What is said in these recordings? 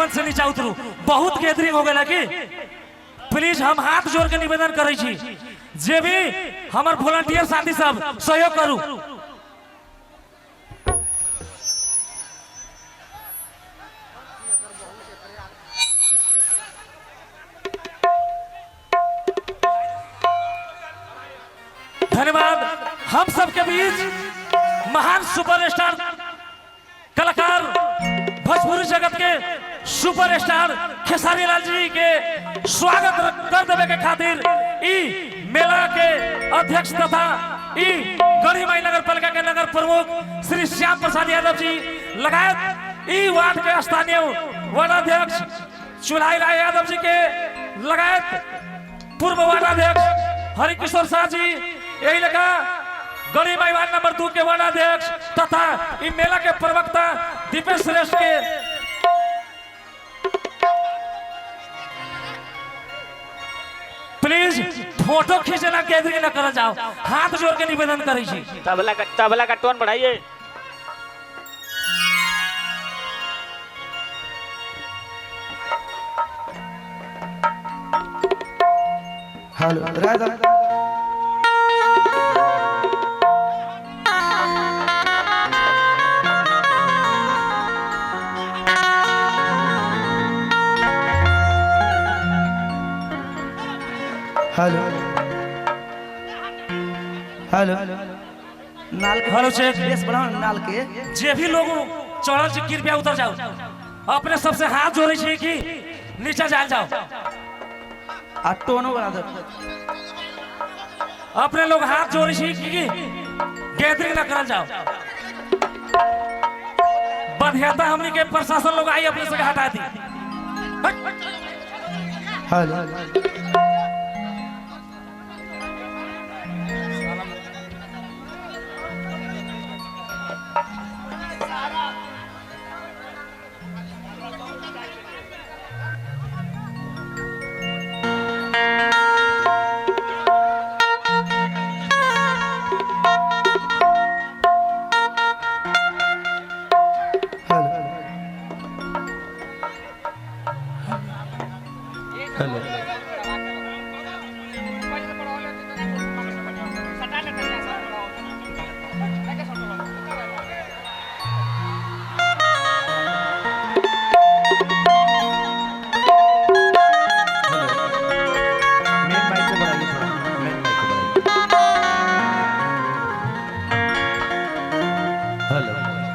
मंच से नीचे उतरू। बहुत गैदरिंग हो गया कि प्लीज हम हाथ जोड़ के निवेदन करे छी जे भी हमार वॉलंटियर साथी सब सहयोग करू। धन्यवाद। हम सबके बीच महान सुपरस्टार कलाकार भोजपुरी जगत के सुपरस्टार खेसारी लाल जी के स्वागत कर देवे के खातिर ई मेला के अध्यक्ष तथा ई गढ़ी माई नगर पालिका के नगर प्रमुख श्री श्याम प्रसाद यादव जी लगायत ई वार्ड के स्थानीय वार्ड अध्यक्ष चुनाई राय यादव जी के लगायत पूर्व वार्ड अध्यक्ष हरिकिशोर शाह जी, यही लगा गढ़ी माई वार्ड नंबर 2 के वार्ड अध्यक्ष तथा ई मेला के प्रवक्ता दीपेश श्रेष्ठ के प्लीज फोटो खींचना गैदरिंग न कर जाओ, हाथ जोड़ के निवेदन करी छी। तबला का टोन बढ़ाइए। हेलो राजा हेलो हेलो नाल के हेलो चेक बेस बढ़ाओ नाल के जे भी लोग चढ़ल छी कृपया उतर जाओ। अपने सबसे हाथ जोड़े छी कि नीचे जाल जाओ। आ टोनो बढ़ा दो। अपने लोग हाथ जोड़े छी कि गैदरिंग न करल जाओ। बधियाता हमनी के प्रशासन लोग आई अपने से हटा दी। हेलो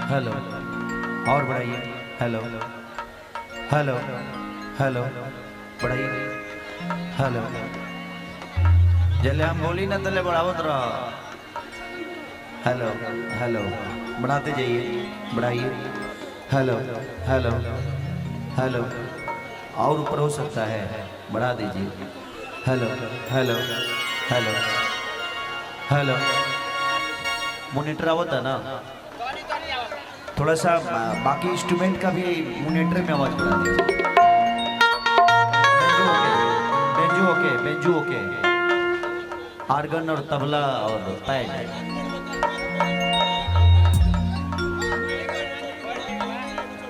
हेलो और बढ़ाइए। हेलो हेलो हेलो बढ़ाइए। हेलो जले हम बोली ना तले बढ़ावत रहा। हेलो हेलो बढ़ाते जाइए, बढ़ाइए। हेलो हेलो हेलो और ऊपर हो सकता है, बढ़ा दीजिए। Hello hello hello hello monitor आवता ना, थोड़ा सा बाकी इंस्ट्रूमेंट का भी मॉनिटर में आवाज बढ़ा दीजिए। बेंजू ओके, बेंजू ओके, आर्गन और तबला और पैड।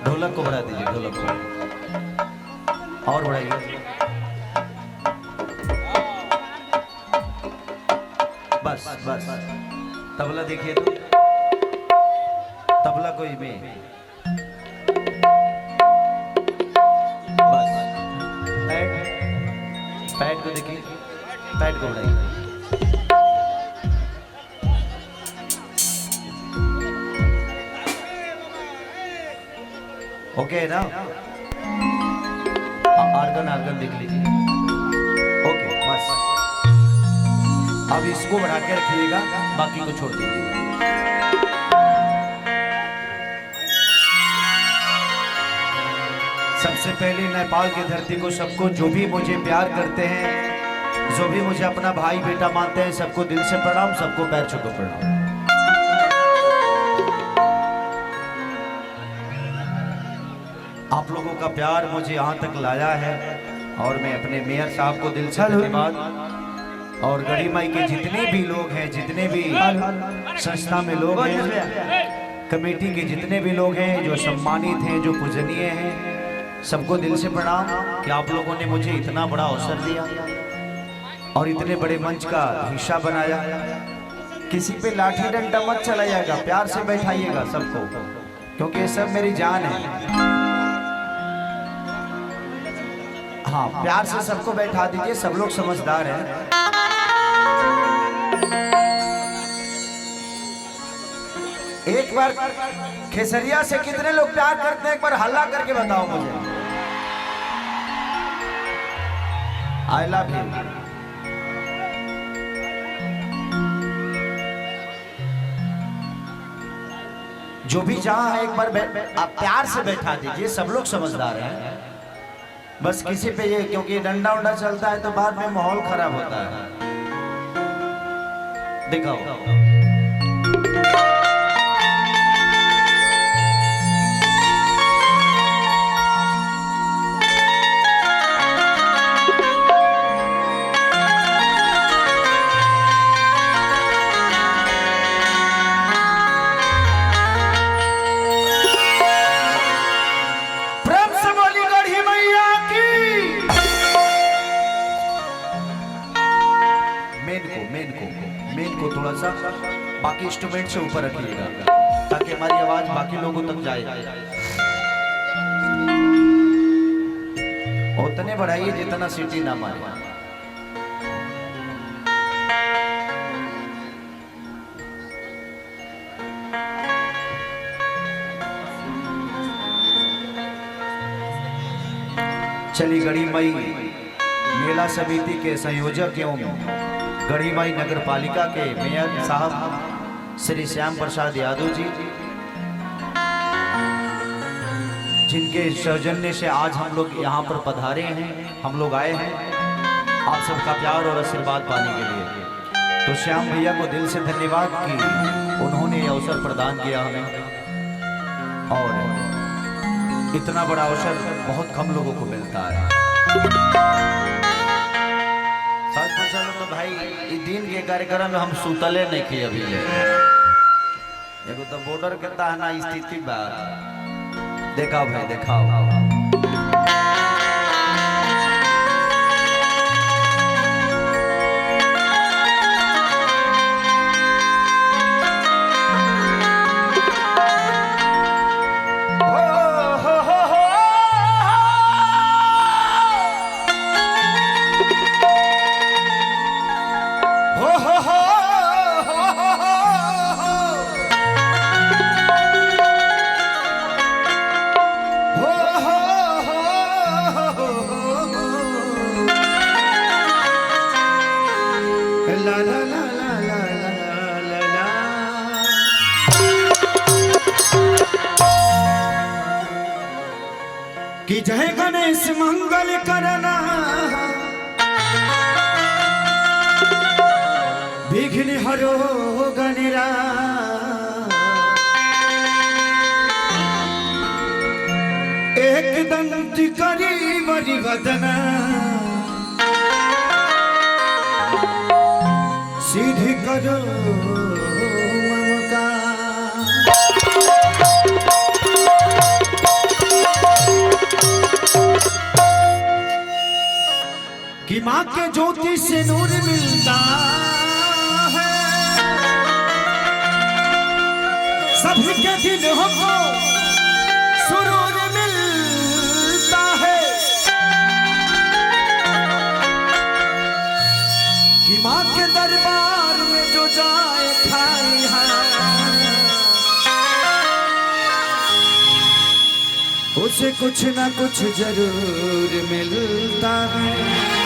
ढोलक को बढ़ा दीजिए, ढोलक को और बढ़ाइए। बस बस तबला देखिए तो, तबला कोई में बस पैड, पैड को देखिए, पैड को बढ़ाइए। ओके ना, आर्गन आर्गन देख लीजिए। ओके बस अब इसको बढ़ा के रखिएगा, बाकी को छोड़ दीजिएगा। सबसे पहले नेपाल की धरती को, सबको जो भी मुझे प्यार करते हैं, जो भी मुझे अपना भाई बेटा मानते हैं, सबको दिल से प्रणाम, सबको पैर छू के प्रणाम। आप लोगों का प्यार मुझे यहाँ तक लाया है और मैं अपने मेयर साहब को दिल से धन्यवाद, और गढ़ी माई के जितने भी लोग हैं, जितने भी संस्था में लोग हैं, कमेटी के जितने भी लोग हैं जो सम्मानित हैं, जो पूजनीय हैं, सबको दिल से प्रणाम कि आप लोगों ने मुझे इतना बड़ा अवसर दिया और इतने बड़े मंच का हिस्सा बनाया। किसी पे लाठी डंडा मत चलाइएगा, प्यार से बैठाइएगा सबको, क्योंकि ये सब मेरी जान है। हाँ, प्यार से सबको बैठा दीजिए, सब लोग समझदार हैं। एक बार खेसरिया से कितने लोग प्यार करते हैं, एक बार हल्ला करके बताओ मुझे। I love you. जो भी जहां है एक बार आप प्यार से बैठा दीजिए, सब लोग समझदार हैं। बस किसी पे ये, क्योंकि डंडा उंडा चलता है तो बाद में माहौल खराब होता है। दिखाओ। मेन को थोड़ा सा बाकी इंस्ट्रूमेंट से ऊपर रखिएगा ताकि हमारी आवाज बाकी लोगों तक जाए। उतने बढ़ाइए जितना सीटी ना मारे। चली गढ़ी मई मेला समिति के संयोजक एवं गढ़ी माई नगर पालिका के मेयर साहब श्री श्याम प्रसाद यादव जी, जिनके सौजन्य से आज हम लोग यहाँ पर पधारे हैं, हम लोग आए हैं आप सबका प्यार और आशीर्वाद पाने के लिए। तो श्याम भैया को दिल से धन्यवाद कि उन्होंने ये अवसर प्रदान किया हमें, और इतना बड़ा अवसर बहुत कम लोगों को मिलता है। सच पूछो तो भाई इस दिन के कार्यक्रम में हम सुतले नहीं किए अभी ले। एगो तो बॉर्डर के ताहना स्थिति बा, देखाओ भाई देखाओ। कि जय गणेश मंगल करना, विघ्न हरो गणरा, एक दंत करी बरी वदना, सिद्धि करो ममका। कि माँ के ज्योति से नूर मिलता है, सभी के दिल हमको सुरूर मिलता है। कि माँ के दरबार में जो जाए खाली हाथ, उसे कुछ ना कुछ जरूर मिलता है।